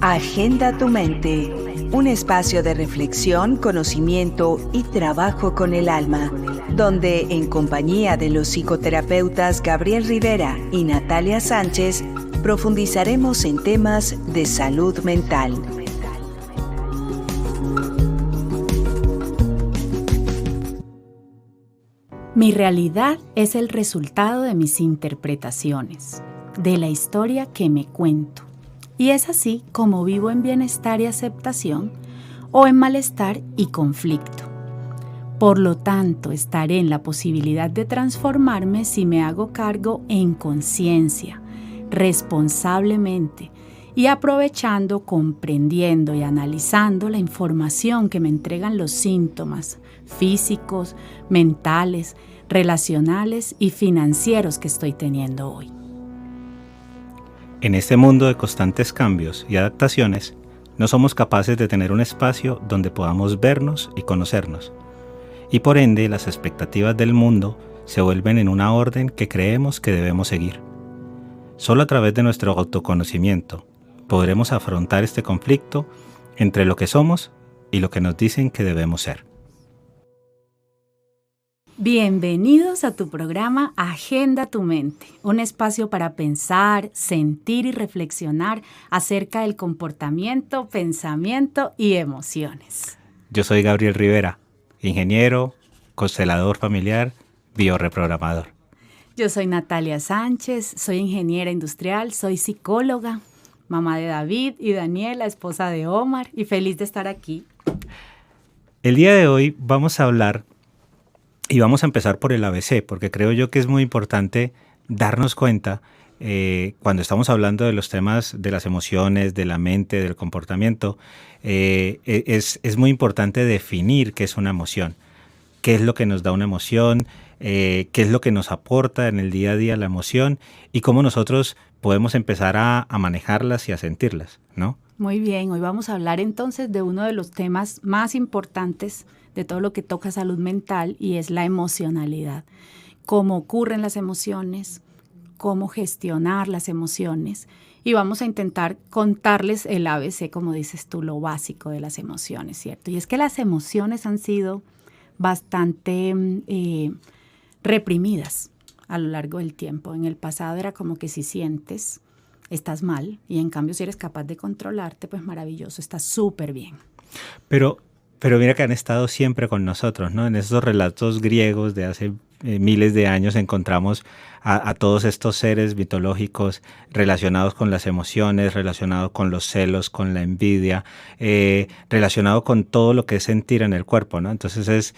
Agenda tu mente, un espacio de reflexión, conocimiento y trabajo con el alma, donde en compañía de los psicoterapeutas Gabriel Rivera y Natalia Sánchez, profundizaremos en temas de salud mental. Mi realidad es el resultado de mis interpretaciones, de la historia que me cuento. Y es así como vivo en bienestar y aceptación o en malestar y conflicto. Por lo tanto, estaré en la posibilidad de transformarme si me hago cargo en conciencia, responsablemente y aprovechando, comprendiendo y analizando la información que me entregan los síntomas físicos, mentales, relacionales y financieros que estoy teniendo hoy. En este mundo de constantes cambios y adaptaciones, no somos capaces de tener un espacio donde podamos vernos y conocernos. Y por ende, las expectativas del mundo se vuelven en una orden que creemos que debemos seguir. Solo a través de nuestro autoconocimiento podremos afrontar este conflicto entre lo que somos y lo que nos dicen que debemos ser. Bienvenidos a tu programa Agenda tu mente, un espacio para pensar, sentir y reflexionar acerca del comportamiento, pensamiento y emociones. Yo soy Gabriel Rivera, ingeniero, constelador familiar, bioreprogramador. Yo soy Natalia Sánchez, soy ingeniera industrial, soy psicóloga, mamá de David y Daniela, esposa de Omar, y feliz de estar aquí. El día de hoy vamos a hablar y vamos a empezar por el ABC, porque creo yo que es muy importante darnos cuenta cuando estamos hablando de los temas de las emociones, de la mente, del comportamiento, es muy importante definir qué es una emoción, qué es lo que nos da una emoción, qué es lo que nos aporta en el día a día la emoción y cómo nosotros podemos empezar a manejarlas y a sentirlas, ¿no? Muy bien, hoy vamos a hablar entonces de uno de los temas más importantes de todo lo que toca salud mental y es la emocionalidad. Cómo ocurren las emociones, cómo gestionar las emociones y vamos a intentar contarles el ABC, como dices tú, lo básico de las emociones, ¿cierto? Y es que las emociones han sido bastante reprimidas a lo largo del tiempo. En el pasado era como que si sientes, estás mal y en cambio si eres capaz de controlarte, pues maravilloso, estás súper bien. Pero mira que han estado siempre con nosotros, ¿no? En esos relatos griegos de hace miles de años encontramos a todos estos seres mitológicos relacionados con las emociones, relacionados con los celos, con la envidia, relacionado con todo lo que es sentir en el cuerpo, ¿no? Entonces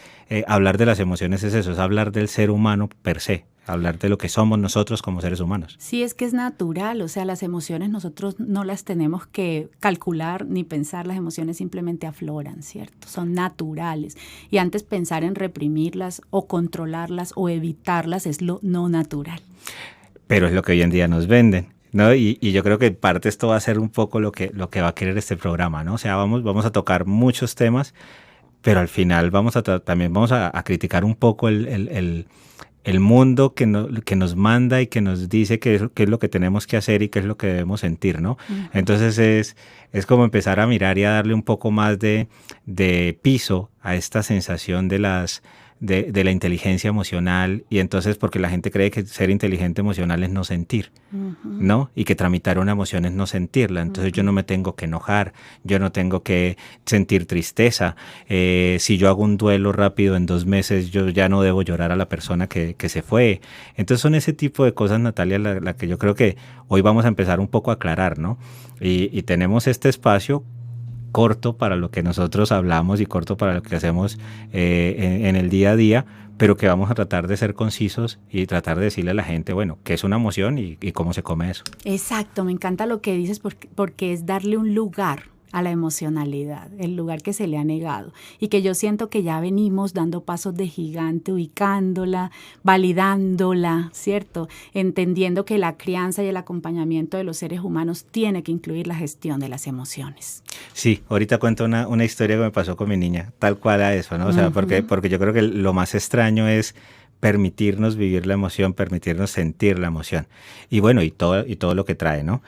hablar de las emociones es eso, es hablar del ser humano per se. Hablar de lo que somos nosotros como seres humanos. Sí, es que es natural, o sea, las emociones nosotros no las tenemos que calcular ni pensar, las emociones simplemente afloran, ¿cierto? Son naturales. Y antes pensar en reprimirlas o controlarlas o evitarlas es lo no natural. Pero es lo que hoy en día nos venden, ¿no? Y yo creo que en parte esto va a ser un poco lo que va a querer este programa, ¿no? O sea, vamos a tocar muchos temas, pero al final también vamos a criticar un poco el mundo que nos manda y que nos dice qué es lo que tenemos que hacer y qué es lo que debemos sentir, ¿no? Uh-huh. Entonces es como empezar a mirar y a darle un poco más de piso a esta sensación de la inteligencia emocional y entonces porque la gente cree que ser inteligente emocional es no sentir, uh-huh. ¿no? Y que tramitar una emoción es no sentirla. Entonces uh-huh. Yo no me tengo que enojar, yo no tengo que sentir tristeza. Si yo hago un duelo rápido en 2 meses, yo ya no debo llorar a la persona que se fue. Entonces son ese tipo de cosas, Natalia, la que yo creo que hoy vamos a empezar un poco a aclarar, ¿no? Y tenemos este espacio corto para lo que nosotros hablamos y corto para lo que hacemos en el día a día, pero que vamos a tratar de ser concisos y tratar de decirle a la gente, bueno, qué es una emoción y cómo se come eso. Exacto, me encanta lo que dices porque es darle un lugar a la emocionalidad, el lugar que se le ha negado y que yo siento que ya venimos dando pasos de gigante, ubicándola, validándola, ¿cierto? Entendiendo que la crianza y el acompañamiento de los seres humanos tiene que incluir la gestión de las emociones. Sí, ahorita cuento una historia que me pasó con mi niña, tal cual a eso, ¿no? O sea, porque yo creo que lo más extraño es permitirnos vivir la emoción, permitirnos sentir la emoción. Y bueno, y todo lo que trae, ¿no?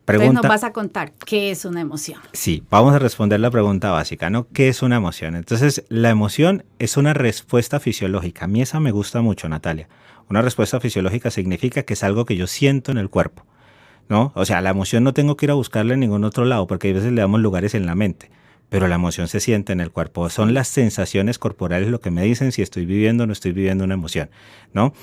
Entonces nos vas a contar qué es una emoción. Sí, vamos a responder la pregunta básica, ¿no? ¿Qué es una emoción? Entonces, la emoción es una respuesta fisiológica. A mí esa me gusta mucho, Natalia. Una respuesta fisiológica significa que es algo que yo siento en el cuerpo, ¿no? O sea, la emoción no tengo que ir a buscarla en ningún otro lado, porque a veces le damos lugares en la mente, pero la emoción se siente en el cuerpo. Son las sensaciones corporales lo que me dicen si estoy viviendo o no estoy viviendo una emoción, ¿no?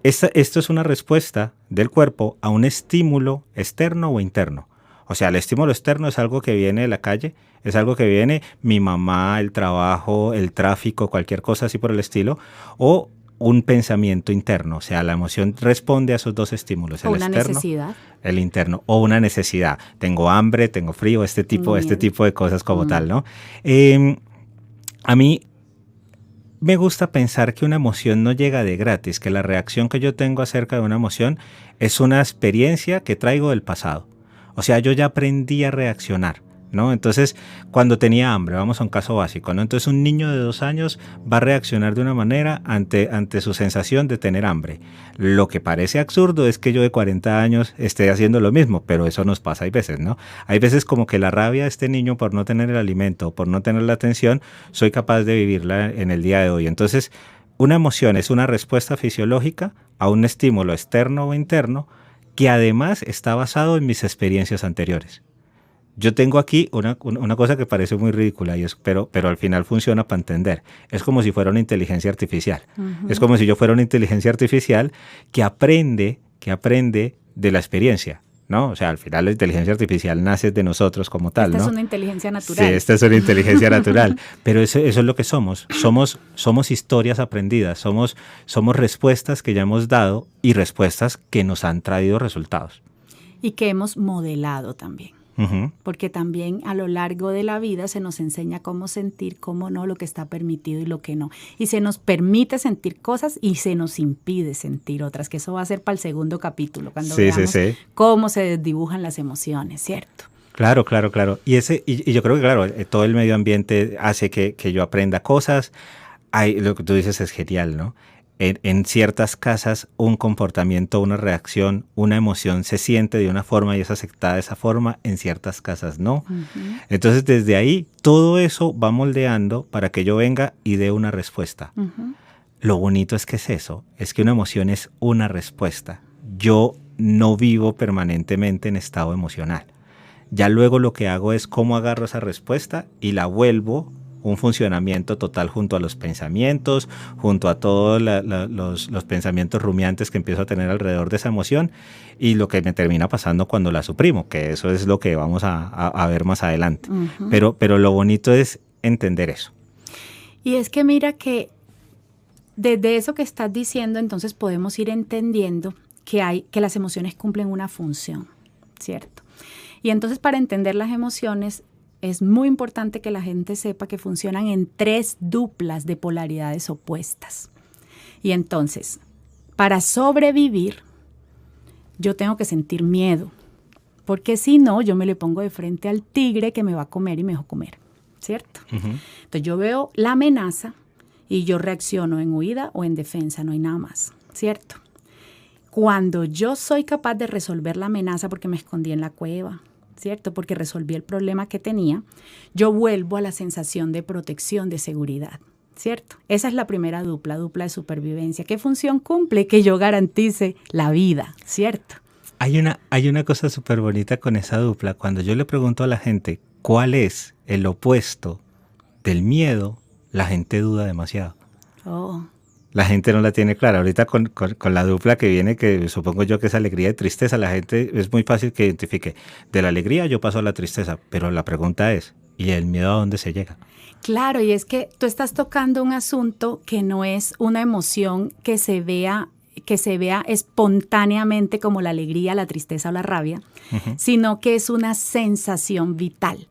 Esto es una respuesta del cuerpo a un estímulo externo o interno. O sea, el estímulo externo es algo que viene de la calle, es algo que viene mi mamá, el trabajo, el tráfico, cualquier cosa así por el estilo, o un pensamiento interno. O sea, la emoción responde a esos dos estímulos, el externo, necesidad. el interno, o una necesidad. Tengo hambre, tengo frío, este tipo de cosas como tal, ¿no? A mí me gusta pensar que una emoción no llega de gratis, que la reacción que yo tengo acerca de una emoción es una experiencia que traigo del pasado. O sea, yo ya aprendí a reaccionar, ¿no? Entonces, cuando tenía hambre, vamos a un caso básico, ¿no? Entonces, un niño de 2 años va a reaccionar de una manera ante su sensación de tener hambre. Lo que parece absurdo es que yo de 40 años esté haciendo lo mismo, pero eso nos pasa hay veces, ¿no? Hay veces como que la rabia de este niño por no tener el alimento, por no tener la atención, soy capaz de vivirla en el día de hoy. Entonces, una emoción es una respuesta fisiológica a un estímulo externo o interno que además está basado en mis experiencias anteriores. Yo tengo aquí una cosa que parece muy ridícula, pero al final funciona para entender. Es como si fuera una inteligencia artificial. Es como si yo fuera una inteligencia artificial que aprende de la experiencia, ¿no? O sea, al final la inteligencia artificial nace de nosotros como tal, ¿no? Esta es una inteligencia natural. Sí, esta es una inteligencia natural. Pero eso es lo que somos. Somos historias aprendidas, somos respuestas que ya hemos dado y respuestas que nos han traído resultados. Y que hemos modelado también. Uh-huh. Porque también a lo largo de la vida se nos enseña cómo sentir, cómo no, lo que está permitido y lo que no. Y se nos permite sentir cosas y se nos impide sentir otras, que eso va a ser para el segundo capítulo, cuando veamos cómo se desdibujan las emociones, ¿cierto? Claro. Y yo creo que, claro, todo el medio ambiente hace que yo aprenda cosas. Lo que tú dices es genial, ¿no? En ciertas casas un comportamiento, una reacción, una emoción se siente de una forma y es aceptada de esa forma, en ciertas casas no. Uh-huh. Entonces desde ahí todo eso va moldeando para que yo venga y dé una respuesta. Uh-huh. Lo bonito es que es eso, es que una emoción es una respuesta. Yo no vivo permanentemente en estado emocional. Ya luego lo que hago es cómo agarro esa respuesta y la vuelvo un funcionamiento total junto a los pensamientos, junto a todos los pensamientos rumiantes que empiezo a tener alrededor de esa emoción y lo que me termina pasando cuando la suprimo, que eso es lo que vamos a ver más adelante. Uh-huh. Pero lo bonito es entender eso. Y es que mira que desde eso que estás diciendo, entonces podemos ir entendiendo que las emociones cumplen una función, ¿cierto? Y entonces para entender las emociones es muy importante que la gente sepa que funcionan en 3 duplas de polaridades opuestas. Y entonces, para sobrevivir, yo tengo que sentir miedo, porque si no, yo me le pongo de frente al tigre que me va a comer y me dejó comer, ¿cierto? Uh-huh. Entonces yo veo la amenaza y yo reacciono en huida o en defensa, no hay nada más, ¿cierto? Cuando yo soy capaz de resolver la amenaza porque me escondí en la cueva, ¿cierto? Porque resolví el problema que tenía, yo vuelvo a la sensación de protección, de seguridad, ¿cierto? Esa es la primera dupla de supervivencia. ¿Qué función cumple? Que yo garantice la vida, ¿cierto? Hay una cosa súper bonita con esa dupla. Cuando yo le pregunto a la gente cuál es el opuesto del miedo, la gente duda demasiado. Oh. La gente no la tiene clara. Ahorita con la dupla que viene, que supongo yo que es alegría y tristeza, la gente es muy fácil que identifique. De la alegría yo paso a la tristeza, pero la pregunta es, ¿y el miedo a dónde se llega? Claro, y es que tú estás tocando un asunto que no es una emoción que se vea espontáneamente como la alegría, la tristeza o la rabia, uh-huh, sino que es una sensación vital.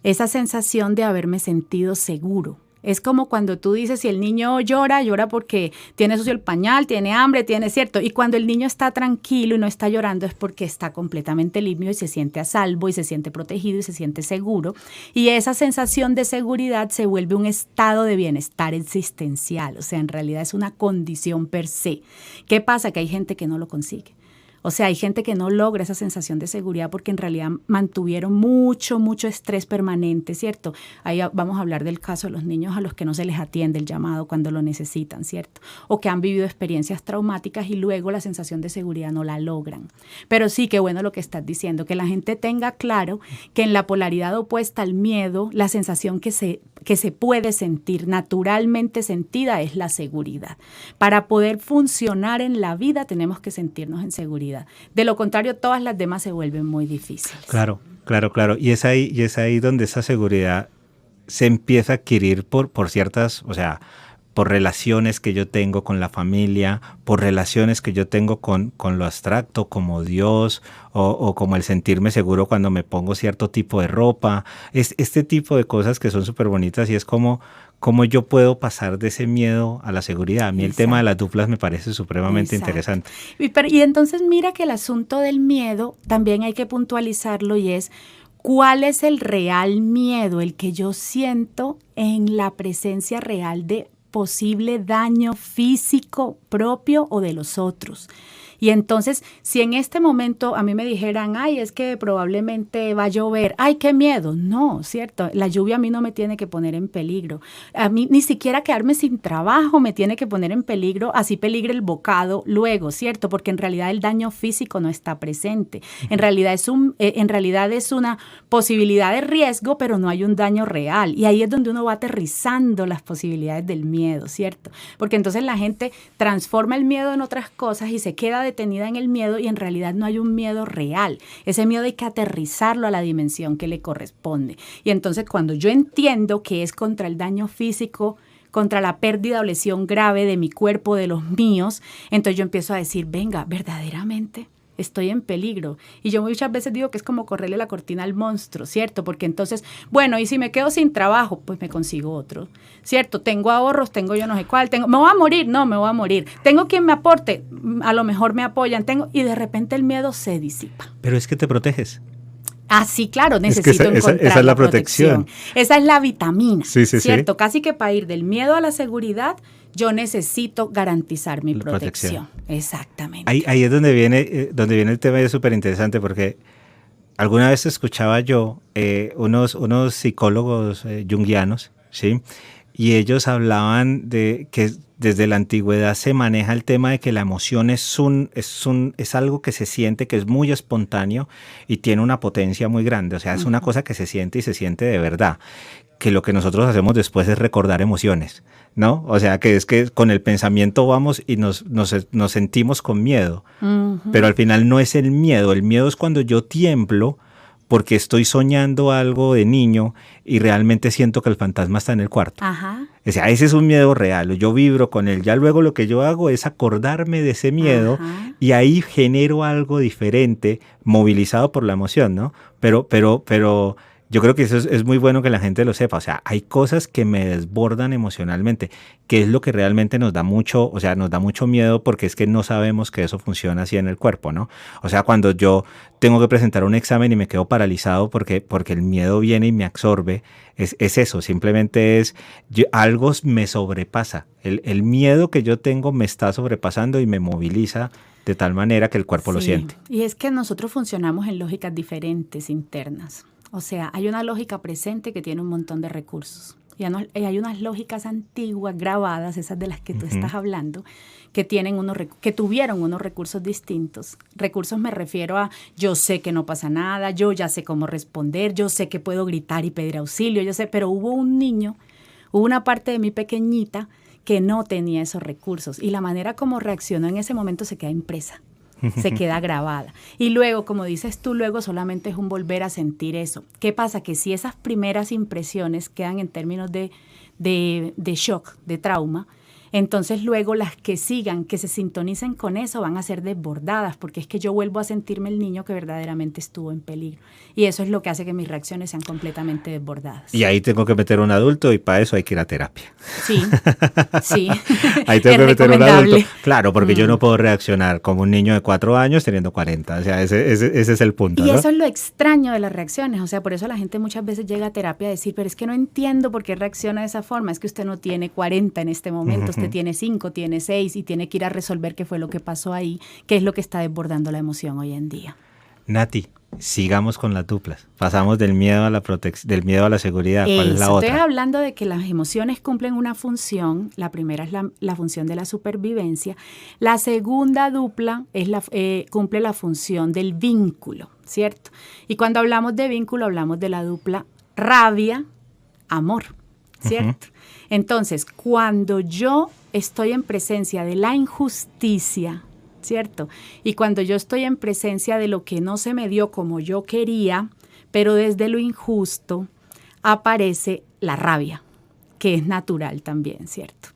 Esa sensación de haberme sentido seguro. Es como cuando tú dices, si el niño llora porque tiene sucio el pañal, tiene hambre, ¿cierto? Y cuando el niño está tranquilo y no está llorando es porque está completamente limpio y se siente a salvo y se siente protegido y se siente seguro. Y esa sensación de seguridad se vuelve un estado de bienestar existencial. O sea, en realidad es una condición per se. ¿Qué pasa? Que hay gente que no lo consigue. O sea, hay gente que no logra esa sensación de seguridad porque en realidad mantuvieron mucho estrés permanente, ¿cierto? Ahí vamos a hablar del caso de los niños a los que no se les atiende el llamado cuando lo necesitan, ¿cierto? O que han vivido experiencias traumáticas y luego la sensación de seguridad no la logran. Pero sí, qué bueno lo que estás diciendo, que la gente tenga claro que en la polaridad opuesta al miedo, la sensación que se puede sentir, naturalmente sentida, es la seguridad. Para poder funcionar en la vida tenemos que sentirnos en seguridad. De lo contrario, todas las demás se vuelven muy difíciles. Claro. Y es ahí donde esa seguridad se empieza a adquirir por ciertas, o sea, por relaciones que yo tengo con la familia, por relaciones que yo tengo con lo abstracto, como Dios, o como el sentirme seguro cuando me pongo cierto tipo de ropa. Es este tipo de cosas que son súper bonitas y es como yo puedo pasar de ese miedo a la seguridad. A mí el tema de las duplas me parece supremamente interesante. Y entonces mira que el asunto del miedo también hay que puntualizarlo y es cuál es el real miedo, el que yo siento en la presencia real de posible daño físico propio o de los otros. Y entonces, si en este momento a mí me dijeran, ay, es que probablemente va a llover, ay, qué miedo. No, ¿cierto? La lluvia a mí no me tiene que poner en peligro. A mí ni siquiera quedarme sin trabajo me tiene que poner en peligro, así peligre el bocado luego, ¿cierto? Porque en realidad el daño físico no está presente. En realidad es una posibilidad de riesgo, pero no hay un daño real. Y ahí es donde uno va aterrizando las posibilidades del miedo, ¿cierto? Porque entonces la gente transforma el miedo en otras cosas y se queda detenida en el miedo y en realidad no hay un miedo real. Ese miedo hay que aterrizarlo a la dimensión que le corresponde. Y entonces cuando yo entiendo que es contra el daño físico, contra la pérdida o lesión grave de mi cuerpo, de los míos, entonces yo empiezo a decir, venga, verdaderamente estoy en peligro. Y yo muchas veces digo que es como correrle la cortina al monstruo, ¿cierto? Porque entonces, bueno, y si me quedo sin trabajo, pues me consigo otro, ¿cierto? Tengo ahorros, tengo yo no sé cuál, ¿me voy a morir? No, me voy a morir. Tengo quien me aporte, a lo mejor me apoyan, y de repente el miedo se disipa. Pero es que te proteges. Ah, sí, claro, necesito encontrar esa es la protección. Esa es la vitamina, sí, ¿cierto? Sí. Casi que para ir del miedo a la seguridad, yo necesito garantizar mi protección. Exactamente. Ahí es donde viene el tema y es súper interesante porque alguna vez escuchaba yo unos psicólogos junguianos, ¿sí? Y ellos hablaban de que desde la antigüedad se maneja el tema de que la emoción es algo que se siente, que es muy espontáneo y tiene una potencia muy grande. O sea, es una cosa que se siente y se siente de verdad. Que lo que nosotros hacemos después es recordar emociones, ¿no? O sea, que es que con el pensamiento vamos y nos sentimos con miedo. Pero al final no es el miedo es cuando yo tiemblo porque estoy soñando algo de niño y realmente siento que el fantasma está en el cuarto. Ajá. O sea, ese es un miedo real, yo vibro con él. Ya luego lo que yo hago es acordarme de ese miedo. Ajá. Y ahí genero algo diferente, movilizado por la emoción, ¿no? Pero yo creo que eso es muy bueno que la gente lo sepa. O sea, hay cosas que me desbordan emocionalmente, que es lo que realmente nos da mucho miedo porque es que no sabemos que eso funciona así en el cuerpo, ¿no? O sea, cuando yo tengo que presentar un examen y me quedo paralizado porque el miedo viene y me absorbe, es eso, simplemente algo me sobrepasa. El miedo que yo tengo me está sobrepasando y me moviliza de tal manera que el cuerpo lo siente. Y es que nosotros funcionamos en lógicas diferentes internas. O sea, hay una lógica presente que tiene un montón de recursos. Y hay unas lógicas antiguas, grabadas, esas de las que tú estás hablando, que tuvieron unos recursos distintos. Recursos me refiero a yo sé que no pasa nada, yo ya sé cómo responder, yo sé que puedo gritar y pedir auxilio, pero hubo una parte de mi pequeñita que no tenía esos recursos. Y la manera como reaccionó en ese momento se queda impresa. Se queda grabada. Y luego, como dices tú, luego solamente es un volver a sentir eso. ¿Qué pasa? Que si esas primeras impresiones quedan en términos de shock, de trauma, entonces luego las que sigan, que se sintonicen con eso, van a ser desbordadas, porque es que yo vuelvo a sentirme el niño que verdaderamente estuvo en peligro. Y eso es lo que hace que mis reacciones sean completamente desbordadas. Y ahí tengo que meter un adulto y para eso hay que ir a terapia. Sí. Ahí tengo que meter un adulto. Claro, porque yo no puedo reaccionar como un niño de 4 años teniendo 40. O sea, ese es el punto, Y ¿no? eso es lo extraño de las reacciones. O sea, por eso la gente muchas veces llega a terapia a decir, pero es que no entiendo por qué reacciona de esa forma. Es que usted no tiene 40 en este momento. este tiene 5, tiene 6 y tiene que ir a resolver qué fue lo que pasó ahí, qué es lo que está desbordando la emoción hoy en día. Nati, sigamos con las duplas. Pasamos del miedo a la del miedo a la seguridad. ¿Cuál es la otra? Estoy hablando de que las emociones cumplen una función. La primera es la función de la supervivencia. La segunda dupla es cumple la función del vínculo, ¿cierto? Y cuando hablamos de vínculo, hablamos de la dupla rabia, amor, ¿cierto? Entonces, cuando yo estoy en presencia de la injusticia, ¿cierto? Y cuando yo estoy en presencia de lo que no se me dio como yo quería, pero desde lo injusto, aparece la rabia, que es natural también, ¿cierto?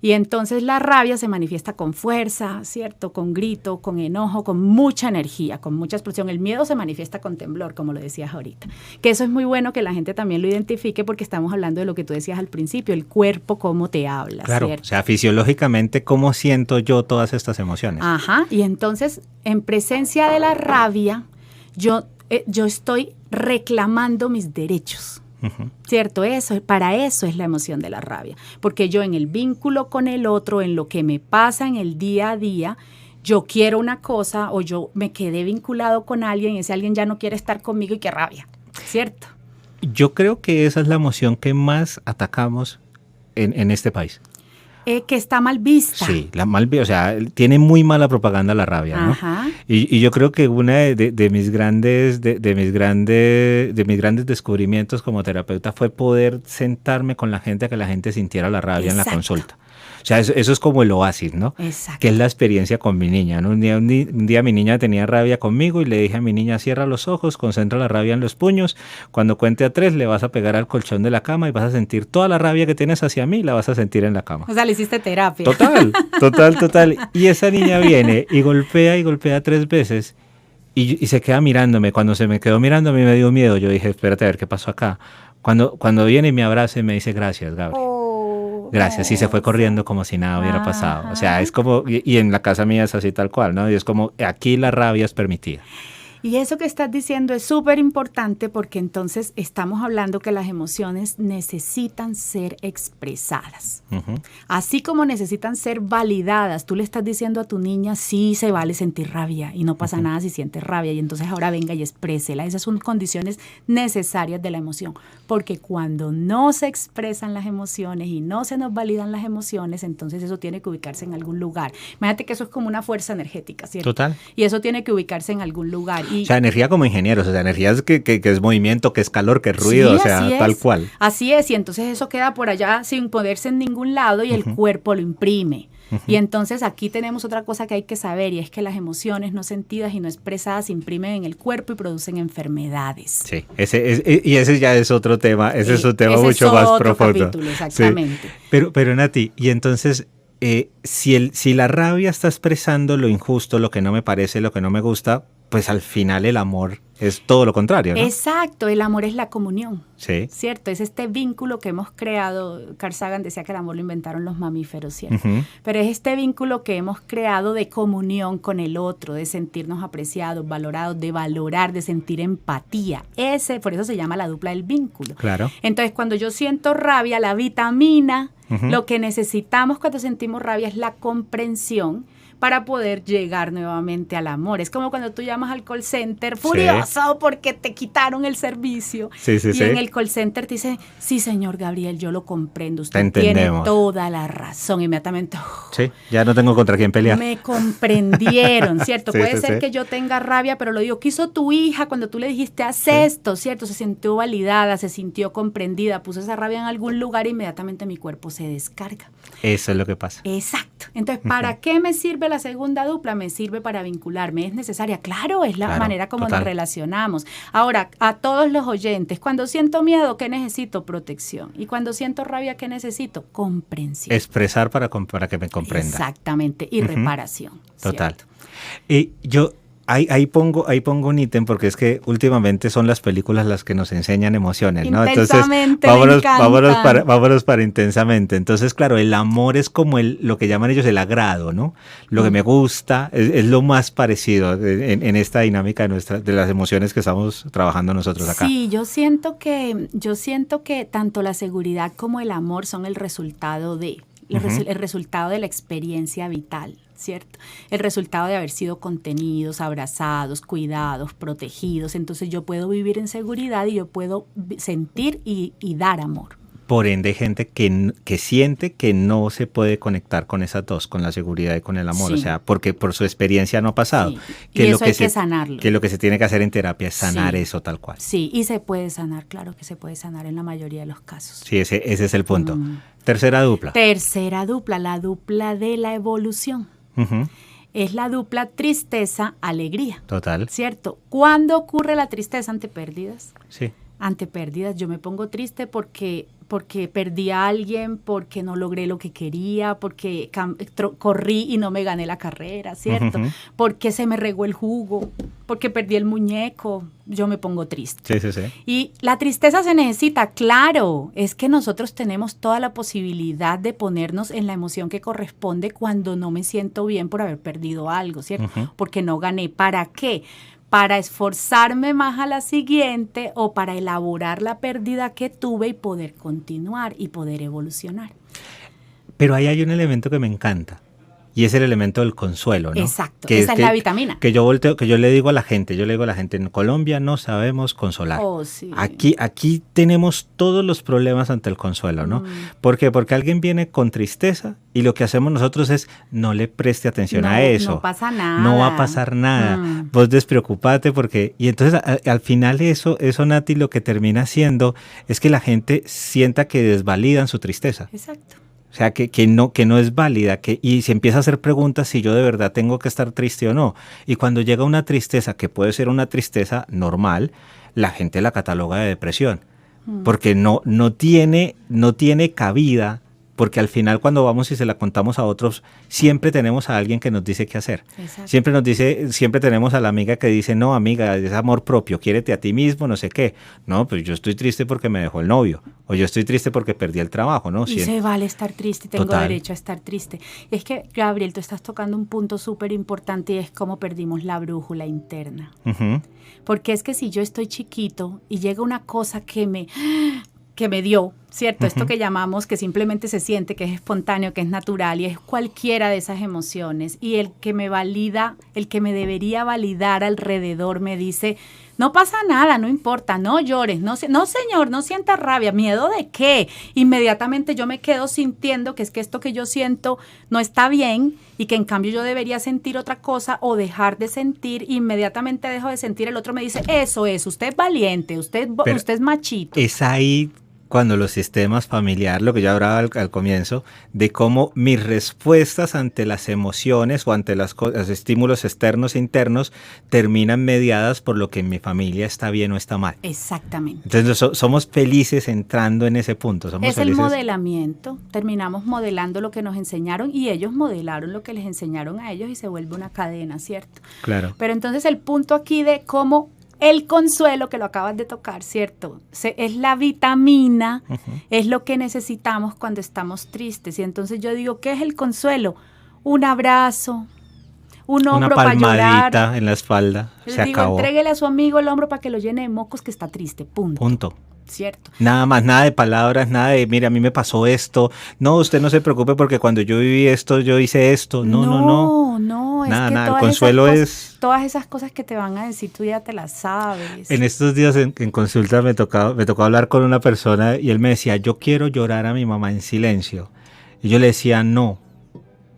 Y entonces la rabia se manifiesta con fuerza, ¿cierto? Con grito, con enojo, con mucha energía, con mucha explosión. El miedo se manifiesta con temblor, como lo decías ahorita. Que eso es muy bueno que la gente también lo identifique porque estamos hablando de lo que tú decías al principio, el cuerpo, cómo te habla, claro, ¿cierto? O sea, fisiológicamente, ¿cómo siento yo todas estas emociones? Ajá, y entonces, en presencia de la rabia, yo estoy reclamando mis derechos. ¿Cierto? Para eso es la emoción de la rabia, porque yo en el vínculo con el otro, en lo que me pasa en el día a día, yo quiero una cosa o yo me quedé vinculado con alguien y ese alguien ya no quiere estar conmigo y qué rabia, ¿cierto? Yo creo que esa es la emoción que más atacamos en este país. Que está mal vista. Sí, o sea, tiene muy mala propaganda la rabia, ¿no? Ajá. Y yo creo que una de mis grandes descubrimientos como terapeuta fue poder sentarme con la gente a que la gente sintiera la rabia. Exacto. En la consulta. O sea, eso es como el oasis, ¿no? Exacto. Que es la experiencia con mi niña, ¿no? Un día mi niña tenía rabia conmigo y le dije a mi niña, cierra los ojos, concentra la rabia en los puños, cuando cuente a 3 le vas a pegar al colchón de la cama y vas a sentir toda la rabia que tienes hacia mí, la vas a sentir en la cama. O sea, le hiciste terapia. Total. Y esa niña viene y golpea 3 veces y se queda mirándome. Cuando se me quedó mirando a mí me dio miedo. Yo dije, espérate a ver qué pasó acá. Cuando viene y me abraza y me dice, gracias, Gabriel. Gracias, y se fue corriendo como si nada hubiera pasado. O sea, es como, y en la casa mía es así tal cual, ¿no? Y es como, aquí la rabia es permitida. Y eso que estás diciendo es súper importante porque entonces estamos hablando que las emociones necesitan ser expresadas. Así como necesitan ser validadas. Tú le estás diciendo a tu niña, sí se vale sentir rabia y no pasa nada si sientes rabia y entonces ahora venga y exprésela. Esas son condiciones necesarias de la emoción. Porque cuando no se expresan las emociones y no se nos validan las emociones, entonces eso tiene que ubicarse en algún lugar. Imagínate que eso es como una fuerza energética, ¿cierto? Total. Y eso tiene que ubicarse en algún lugar. O sea, energía como ingenieros, o sea, energía es que es movimiento, que es calor, que es ruido, sí, o sea, tal cual. Así es, y entonces eso queda por allá sin poderse en ningún lado y el cuerpo lo imprime. Y entonces aquí tenemos otra cosa que hay que saber y es que las emociones no sentidas y no expresadas se imprimen en el cuerpo y producen enfermedades. Sí, ese ya es otro tema, ese es un tema mucho más profundo. Capítulo, exactamente. Sí. Pero Nati, y entonces... si la rabia está expresando lo injusto, lo que no me parece, lo que no me gusta, pues al final el amor es todo lo contrario, ¿no? Exacto, el amor es la comunión, sí. ¿Cierto? Es este vínculo que hemos creado. Carl Sagan decía que el amor lo inventaron los mamíferos, ¿cierto? Pero es este vínculo que hemos creado de comunión con el otro, de sentirnos apreciados, valorados, de valorar, de sentir empatía. Por eso se llama la dupla del vínculo. Claro. Entonces, cuando yo siento rabia, la vitamina, lo que necesitamos cuando sentimos rabia es la comprensión para poder llegar nuevamente al amor. Es como cuando tú llamas al call center furioso porque te quitaron el servicio. Y en el call center te dice, sí, señor Gabriel, yo lo comprendo. Usted tiene toda la razón. Inmediatamente, sí, ya no tengo contra quién pelear. Me comprendieron, ¿cierto? Puede ser que yo tenga rabia, pero lo digo, ¿qué hizo tu hija cuando tú le dijiste, haz esto, ¿cierto? Se sintió validada, se sintió comprendida, puso esa rabia en algún lugar e inmediatamente mi cuerpo se descarga. Eso es lo que pasa. Exacto. Entonces, ¿para qué me sirve la segunda dupla? Me sirve para vincularme. ¿Es necesaria? Claro, es la manera como nos relacionamos. Ahora, a todos los oyentes, cuando siento miedo, ¿qué necesito? Protección. Y cuando siento rabia, ¿qué necesito? Comprensión. Expresar para que me comprenda. Exactamente. Y reparación. Total. ¿Cierto? Y yo... Ahí pongo un ítem porque es que últimamente son las películas las que nos enseñan emociones, ¿no? Entonces, vámonos para intensamente. Entonces, claro, el amor es como lo que llaman ellos el agrado, ¿no? Lo que me gusta es lo más parecido en esta dinámica de las emociones que estamos trabajando nosotros acá. Sí, yo siento que tanto la seguridad como el amor son el resultado de el resultado de la experiencia vital, ¿cierto? El resultado de haber sido contenidos, abrazados, cuidados, protegidos. Entonces yo puedo vivir en seguridad y yo puedo sentir y dar amor. Por ende, hay gente que siente que no se puede conectar con esas dos, con la seguridad y con el amor, Sí. o sea, porque por su experiencia no ha pasado. Sí. Que Y lo eso que hay que sanarlo. Que lo que se tiene que hacer en terapia es sanar Sí. eso tal cual. Sí, y se puede sanar, claro que se puede sanar en la mayoría de los casos. Sí, ese es el punto. Tercera dupla. Tercera dupla, la dupla de la evolución. Ujú, Es la dupla tristeza-alegría, total. ¿cierto? ¿Cuándo ocurre la tristeza? Ante pérdidas. Sí. Ante pérdidas, yo me pongo triste porque perdí a alguien, porque no logré lo que quería, porque corrí y no me gané la carrera, ¿cierto? Ujú. Porque se me regó el jugo, porque perdí el muñeco, yo me pongo triste. Sí, sí, sí. Y la tristeza se necesita, claro, es que nosotros tenemos toda la posibilidad de ponernos en la emoción que corresponde cuando no me siento bien por haber perdido algo, ¿cierto? Ujú. Porque no gané. ¿Para qué? Para esforzarme más a la siguiente o para elaborar la pérdida que tuve y poder continuar y poder evolucionar. Pero ahí hay un elemento que me encanta. Y es el elemento del consuelo, ¿no? Exacto, esa es la vitamina. Que yo le digo a la gente, en Colombia no sabemos consolar. Oh, sí. Aquí tenemos todos los problemas ante el consuelo, ¿no? ¿Por qué? Porque alguien viene con tristeza y lo que hacemos nosotros es no le preste atención a eso. No pasa nada. No va a pasar nada. Vos despreocupate porque... Y entonces al final eso, Nati, lo que termina haciendo es que la gente sienta que desvalidan su tristeza. Exacto. O sea, que no es válida, y se empieza a hacer preguntas si yo de verdad tengo que estar triste o no. Y cuando llega una tristeza, que puede ser una tristeza normal, la gente la cataloga de depresión, porque no tiene cabida, porque al final cuando vamos y se la contamos a otros, siempre tenemos a alguien que nos dice qué hacer. Exacto. Siempre tenemos a la amiga que dice, no, amiga, es amor propio, quiérete a ti mismo, no sé qué. No, pues yo estoy triste porque me dejó el novio, o yo estoy triste porque perdí el trabajo, ¿no? Y se vale estar triste, tengo Total. derecho a estar triste. Y es que, Gabriel, tú estás tocando un punto súper importante y es cómo perdimos la brújula interna. Ujú. Porque es que si yo estoy chiquito y llega una cosa que me dio, ¿cierto? Esto que llamamos que simplemente se siente, que es espontáneo, que es natural y es cualquiera de esas emociones. Y el que me valida, el que me debería validar alrededor me dice, no pasa nada, no importa, no llores, no señor, no sientas rabia, ¿miedo de qué? Inmediatamente yo me quedo sintiendo que es que esto que yo siento no está bien y que en cambio yo debería sentir otra cosa o dejar de sentir, inmediatamente dejo de sentir, el otro me dice, eso es, usted es valiente, usted es machito. Es ahí cuando los sistemas familiares, lo que yo hablaba al comienzo, de cómo mis respuestas ante las emociones o ante los estímulos externos e internos terminan mediadas por lo que en mi familia está bien o está mal. Exactamente. Entonces somos felices entrando en ese punto. Es el modelamiento. Terminamos modelando lo que nos enseñaron y ellos modelaron lo que les enseñaron a ellos y se vuelve una cadena, ¿cierto? Claro. Pero entonces el punto aquí de cómo el consuelo, que lo acabas de tocar, ¿cierto? Es la vitamina, es lo que necesitamos cuando estamos tristes. Y entonces yo digo, ¿qué es el consuelo? Un abrazo, un hombro para llorar. Una palmadita en la espalda, se acabó. Entréguele a su amigo el hombro para que lo llene de mocos que está triste, punto. ¿Cierto? Nada más, nada de palabras, nada de, mira, a mí me pasó esto. No, usted no se preocupe porque cuando yo viví esto, yo hice esto. No. Nada, es que el consuelo es... Todas esas cosas que te van a decir, tú ya te las sabes. En estos días en consulta me tocó hablar con una persona y él me decía, yo quiero llorar a mi mamá en silencio. Y yo le decía, no.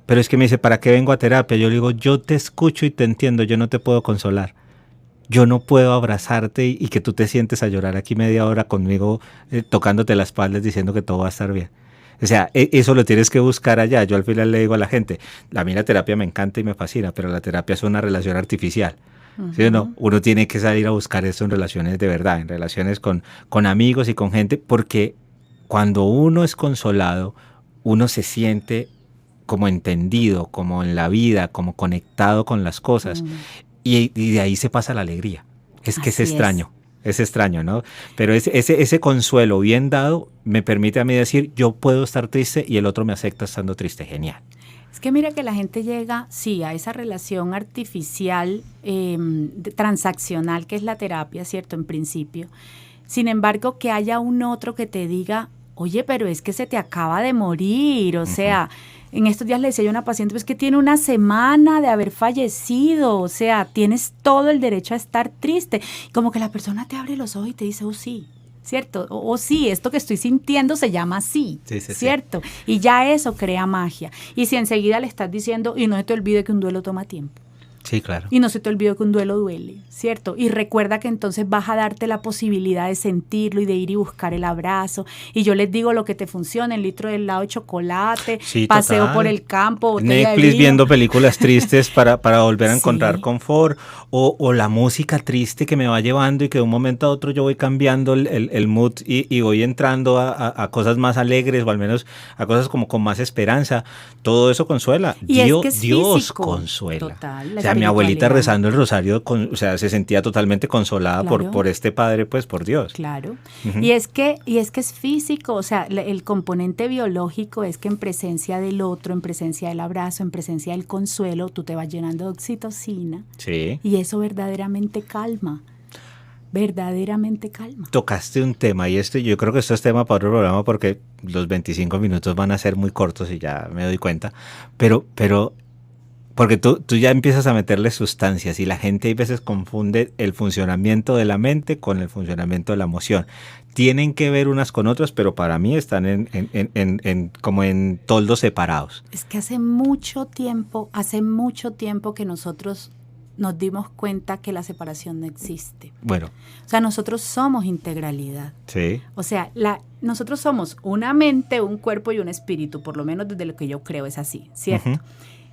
Pero es que me dice, ¿para qué vengo a terapia? Yo le digo, yo te escucho y te entiendo, yo no te puedo consolar. Yo no puedo abrazarte y que tú te sientes a llorar aquí media hora conmigo, tocándote la espalda diciendo que todo va a estar bien. O sea, eso lo tienes que buscar allá. Yo al final le digo a la gente, a mí la terapia me encanta y me fascina, pero la terapia es una relación artificial. ¿Sí o no? Uno tiene que salir a buscar eso en relaciones de verdad, en relaciones con amigos y con gente, porque cuando uno es consolado, uno se siente como entendido, como en la vida, como conectado con las cosas. Y de ahí se pasa la alegría. Es que es extraño. Es extraño, ¿no? Pero ese consuelo bien dado me permite a mí decir, yo puedo estar triste y el otro me acepta estando triste. Genial. Es que mira que la gente llega, sí, a esa relación artificial, transaccional, que es la terapia, ¿cierto? En principio. Sin embargo, que haya un otro que te diga, oye, pero es que se te acaba de morir, o sea, en estos días le decía yo a una paciente, pues que tiene una semana de haber fallecido, o sea, tienes todo el derecho a estar triste. Como que la persona te abre los ojos y te dice, oh sí, ¿cierto? O sí, esto que estoy sintiendo se llama así, sí, ¿cierto? Y ya eso crea magia. Y si enseguida le estás diciendo, y no se te olvide que un duelo toma tiempo. Sí, claro. Y no se te olvidó que un duelo duele, ¿cierto? Y recuerda que entonces vas a darte la posibilidad de sentirlo y de ir y buscar el abrazo. Y yo les digo lo que te funciona, el litro de helado de chocolate, sí, paseo total. por el campo, Netflix viendo películas tristes para volver a encontrar sí. confort, o la música triste que me va llevando y que de un momento a otro yo voy cambiando el mood y voy entrando a cosas más alegres, o al menos a cosas como con más esperanza. Todo eso consuela. Y Dios, es que es Dios físico. consuela. Total, o sea, mi abuelita rezando el rosario, o sea, se sentía totalmente consolada claro. por este padre, pues por Dios. Claro. Y es que es físico, o sea, el componente biológico es que en presencia del otro, en presencia del abrazo, en presencia del consuelo, tú te vas llenando de oxitocina. Sí. Y eso verdaderamente calma. Verdaderamente calma. Tocaste un tema y yo creo que esto es tema para otro programa porque los 25 minutos van a ser muy cortos y ya me doy cuenta, pero porque tú ya empiezas a meterle sustancias y la gente a veces confunde el funcionamiento de la mente con el funcionamiento de la emoción. Tienen que ver unas con otras, pero para mí están como en toldos separados. Es que hace mucho tiempo que nosotros nos dimos cuenta que la separación no existe. Bueno. O sea, nosotros somos integralidad. Sí. O sea, nosotros somos una mente, un cuerpo y un espíritu, por lo menos desde lo que yo creo es así, ¿cierto? Uh-huh.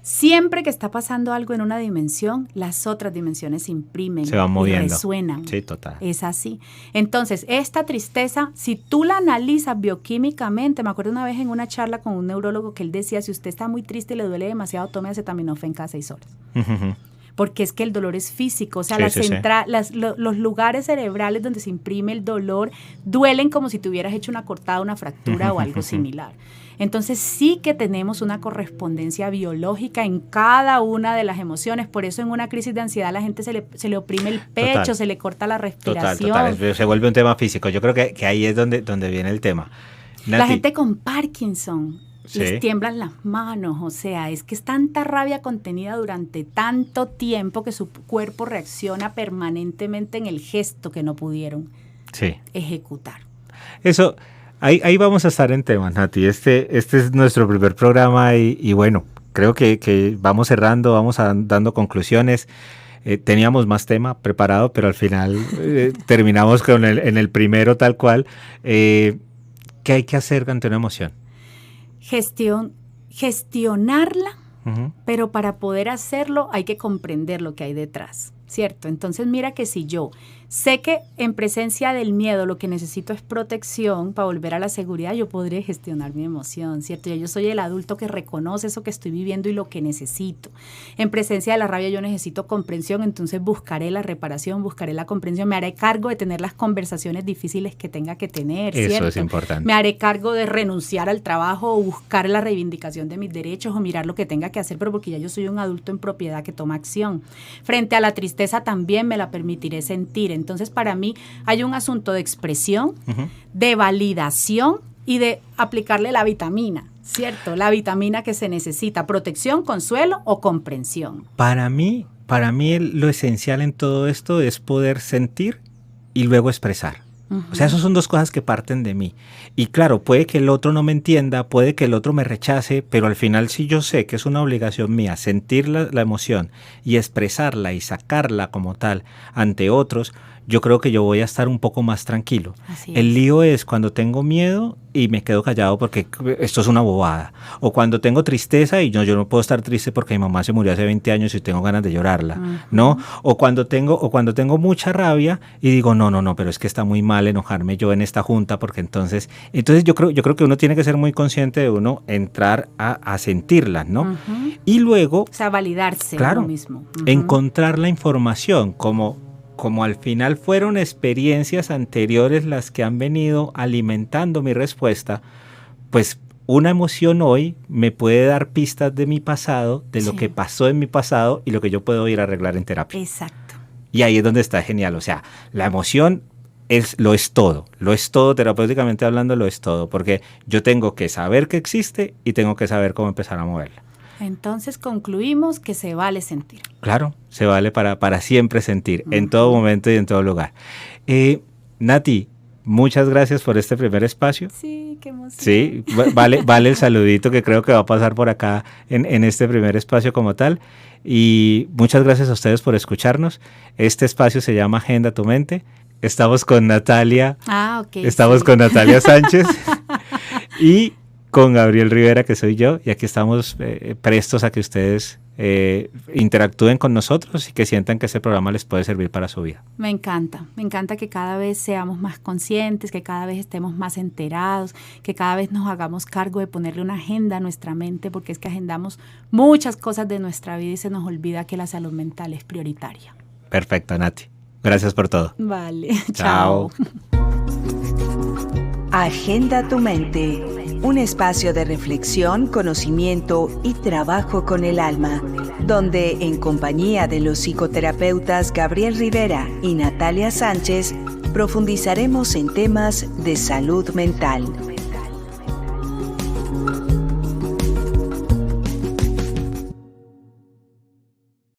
Siempre que está pasando algo en una dimensión, las otras dimensiones se imprimen, se van moviendo, y resuenan. Sí, total. Es así. Entonces, esta tristeza, si tú la analizas bioquímicamente, me acuerdo una vez en una charla con un neurólogo que él decía, si usted está muy triste y le duele demasiado, tome acetaminofén cada 6 horas. Uh-huh. Porque es que el dolor es físico, o sea, los lugares cerebrales donde se imprime el dolor duelen como si te hubieras hecho una cortada, una fractura o algo similar. Entonces sí que tenemos una correspondencia biológica en cada una de las emociones, por eso en una crisis de ansiedad a la gente se le oprime el pecho, total. Se le corta la respiración. Total, se vuelve un tema físico, yo creo que ahí es donde viene el tema. Nati, la gente con Parkinson, sí. Les tiemblan las manos, o sea, es que es tanta rabia contenida durante tanto tiempo que su cuerpo reacciona permanentemente en el gesto que no pudieron ejecutar. Eso, ahí vamos a estar en temas, Nati. Este es nuestro primer programa y bueno, creo que vamos cerrando, vamos dando conclusiones. Teníamos más tema preparado, pero al final terminamos en el primero tal cual. ¿Qué hay que hacer ante una emoción? Gestionarla, uh-huh. Pero para poder hacerlo hay que comprender lo que hay detrás, ¿cierto? Entonces mira que si yo sé que en presencia del miedo lo que necesito es protección para volver a la seguridad, yo podré gestionar mi emoción, ¿cierto? Yo soy el adulto que reconoce eso que estoy viviendo y lo que necesito. En presencia de la rabia yo necesito comprensión, entonces buscaré la reparación, buscaré la comprensión, me haré cargo de tener las conversaciones difíciles que tenga que tener, ¿cierto? Eso es importante. Me haré cargo de renunciar al trabajo o buscar la reivindicación de mis derechos o mirar lo que tenga que hacer, pero porque ya yo soy un adulto en propiedad que toma acción. Frente a la tristeza también me la permitiré sentir. Entonces, para mí hay un asunto de expresión, uh-huh. De validación y de aplicarle la vitamina, ¿cierto? La vitamina que se necesita, protección, consuelo o comprensión. Para mí lo esencial en todo esto es poder sentir y luego expresar. Uh-huh. O sea, esas son dos cosas que parten de mí. Y claro, puede que el otro no me entienda, puede que el otro me rechace, pero al final si yo sé que es una obligación mía sentir la emoción y expresarla y sacarla como tal ante otros, yo creo que yo voy a estar un poco más tranquilo. El lío es cuando tengo miedo y me quedo callado porque esto es una bobada. O cuando tengo tristeza y yo no puedo estar triste porque mi mamá se murió hace 20 años y tengo ganas de llorarla, uh-huh. ¿no? O cuando tengo mucha rabia y digo, no, pero es que está muy mal enojarme yo en esta junta porque entonces yo creo que uno tiene que ser muy consciente de uno entrar a sentirla, ¿no? Uh-huh. Y luego... O sea, validarse claro, uno mismo. Uh-huh. Encontrar la información como al final fueron experiencias anteriores las que han venido alimentando mi respuesta, pues una emoción hoy me puede dar pistas de mi pasado, de lo que pasó en mi pasado y lo que yo puedo ir a arreglar en terapia. Exacto. Y ahí es donde está genial, o sea, la emoción lo es todo, terapéuticamente hablando lo es todo, porque yo tengo que saber que existe y tengo que saber cómo empezar a moverla. Entonces concluimos que se vale sentir. Claro, se vale para siempre sentir, en todo momento y en todo lugar. Nati, muchas gracias por este primer espacio. Sí, qué emoción. Sí, vale el saludito que creo que va a pasar por acá en este primer espacio como tal. Y muchas gracias a ustedes por escucharnos. Este espacio se llama Agenda tu Mente. Estamos con Natalia. Estamos con Natalia Sánchez y con Gabriel Rivera, que soy yo. Y aquí estamos prestos a que ustedes interactúen con nosotros y que sientan que este programa les puede servir para su vida. Me encanta que cada vez seamos más conscientes, que cada vez estemos más enterados, que cada vez nos hagamos cargo de ponerle una agenda a nuestra mente, porque es que agendamos muchas cosas de nuestra vida y se nos olvida que la salud mental es prioritaria. Perfecto, Nati. Gracias por todo. Vale, chao. Agenda tu mente, un espacio de reflexión, conocimiento y trabajo con el alma, donde en compañía de los psicoterapeutas Gabriel Rivera y Natalia Sánchez profundizaremos en temas de salud mental.